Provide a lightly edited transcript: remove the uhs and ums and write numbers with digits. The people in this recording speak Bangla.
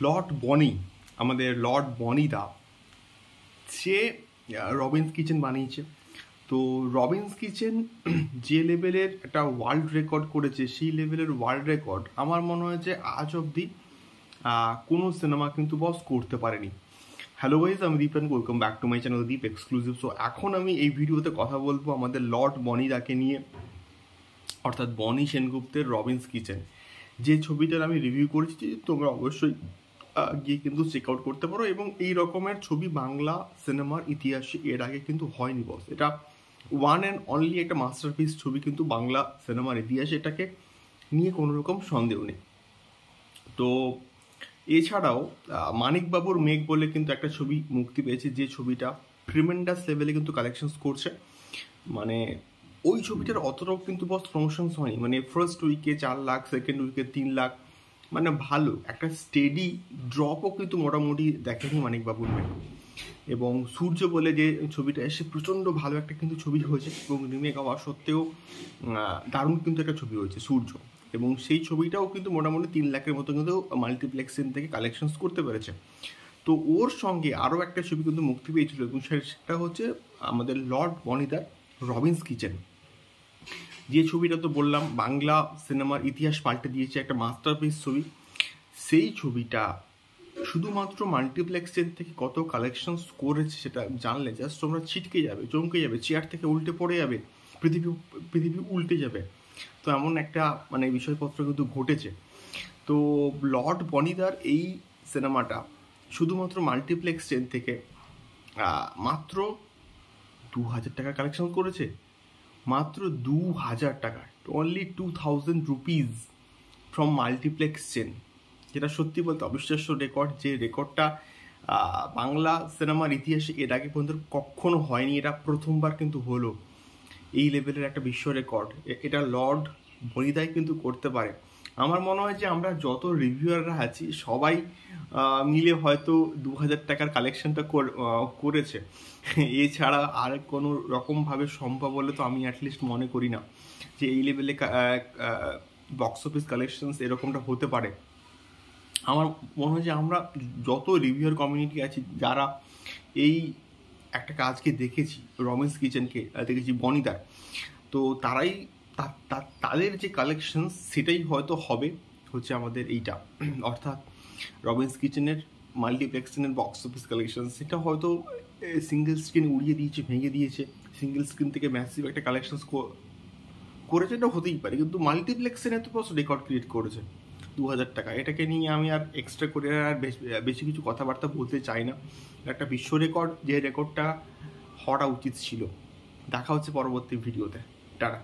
লর্ড বনি, আমাদের লর্ড বনি দা, সে রবিন্স কিচেন বানিয়েছে। তো রবিন্স কিচেন যে লেভেলের একটা ওয়ার্ল্ড রেকর্ড করেছে, সেই লেভেলের ওয়ার্ল্ড রেকর্ড আমার মনে হয় যে আজ অবধি কোনো সিনেমা কিন্তু বস করতে পারেনি। হ্যালো গাইজ, আমি Deep and welcome back to my channel Deep exclusive. So এখন আমি এই ভিডিওতে কথা বলবো আমাদের লর্ড বনি দাকে নিয়ে, অর্থাৎ বনি সেনগুপ্তের রবিন্স কিচেন, যে ছবিটার আমি রিভিউ করেছি। তোমরা অবশ্যই গিয়ে কিন্তু চেক আউট করতে পারো। এবং এই রকমের ছবি বাংলা সিনেমার ইতিহাসে এর আগে কিন্তু হয়নি বস। এটা ওয়ান অ্যান্ড অনলি একটা মাস্টারপিস ছবি কিন্তু বাংলা সিনেমার ইতিহাসে, এটাকে নিয়ে কোনো রকম সন্দেহ নেই। তো এছাড়াও মানিকবাবুর মেঘ বলে কিন্তু একটা ছবি মুক্তি পেয়েছে, যে ছবিটা ট্রিমেন্ডাস লেভেলে কিন্তু কালেকশনস করছে। মানে ওই ছবিটার অতটাও কিন্তু বস প্রমোশনস হয়নি, মানে ফার্স্ট উইকে 4 লাখ, সেকেন্ড উইকে 3 লাখ, মানে ভালো একটা স্টেডি ড্রপও কিন্তু মোটামুটি দেখেনি মানিকবাবুর মেঘ। এবং সূর্য বলে যে ছবিটা এসে প্রচণ্ড ভালো একটা কিন্তু ছবি হয়েছে, এবং রিমেক হওয়া সত্ত্বেও দারুণ কিন্তু একটা ছবি হয়েছে সূর্য। এবং সেই ছবিটাও কিন্তু মোটামুটি 3 লাখের মতো কিন্তু মাল্টিপ্লেক্সের থেকে কালেকশনস করতে পেরেছে। তো ওর সঙ্গে আরও একটা ছবি কিন্তু মুক্তি পেয়েছিল, এবং সেটা হচ্ছে আমাদের লর্ড বনিদার রবিন্স কিচেন, যে ছবিটা তো বললাম বাংলা সিনেমার ইতিহাস পাল্টে দিয়েছে, একটা মাস্টারপিস ছবি। সেই ছবিটা শুধুমাত্র মাল্টিপ্লেক্সের থেকে কত কালেকশনস করেছে সেটা জানলে জাস্ট তোমরা ছিটকে যাবে, চমকে যাবে, চেয়ার থেকে উল্টে পড়ে যাবে, পৃথিবী উল্টে যাবে। তো এমন একটা মানে বিষয়পত্র কিন্তু ঘটেছে। তো লর্ড বনিদার এই সিনেমাটা শুধুমাত্র মাল্টিপ্লেক্স চেন থেকে মাত্র 2000 টাকা কালেকশন করেছে, মাত্র 2000 টাকা, only 2000 rupees from multiplex chain, যেটা সত্যি বলতে অবিশ্বাস্য রেকর্ড। যে রেকর্ডটা বাংলা সিনেমার ইতিহাসে এর আগে পর্যন্ত কখনো হয়নি, এটা প্রথমবার কিন্তু হলো। এই লেভেলের একটা বিশ্ব রেকর্ড এটা লর্ড বনিদাই কিন্তু করতে পারে। আমার মনে হয় যে আমরা যত রিভিউয়াররা আছি সবাই মিলে হয়তো 2000 টাকার কালেকশনটা করেছে। এছাড়া আর কোনো রকমভাবে সম্ভব বলে তো আমি অ্যাটলিস্ট মনে করি না যে এই লেভেলে বক্স অফিস কালেকশনস এরকমটা হতে পারে। আমার মনে হয় যে আমরা যত রিভিউয়ার কমিউনিটি আছি, যারা এই একটা কাজকে দেখেছি, রবিন্স কিচেনকে দেখেছি বনিদার, তো তারাই তাদের যে কালেকশনস সেটাই হয়তো হবে হচ্ছে আমাদের এইটা, অর্থাৎ রবিন্স কিচেনের মাল্টিপ্লেক্সের বক্স অফিস কালেকশন, সেটা হয়তো সিঙ্গেল স্ক্রিন উড়িয়ে দিয়েছে, ভেঙে দিয়েছে, সিঙ্গেল স্ক্রিন থেকে ম্যাসিভ একটা কালেকশনস করেছে, এটা হতেই পারে। কিন্তু মাল্টিপ্লেক্সের এত বড় রেকর্ড ক্রিয়েট করেছে 2000 টাকা, এটাকে নিয়ে আমি আর এক্সট্রা করে আর বেশি কিছু কথাবার্তা বলতে চাই না। একটা বিশ্ব রেকর্ড, যে রেকর্ডটা হওয়া উচিত ছিল। দেখা হচ্ছে পরবর্তী ভিডিওতে। টাটা।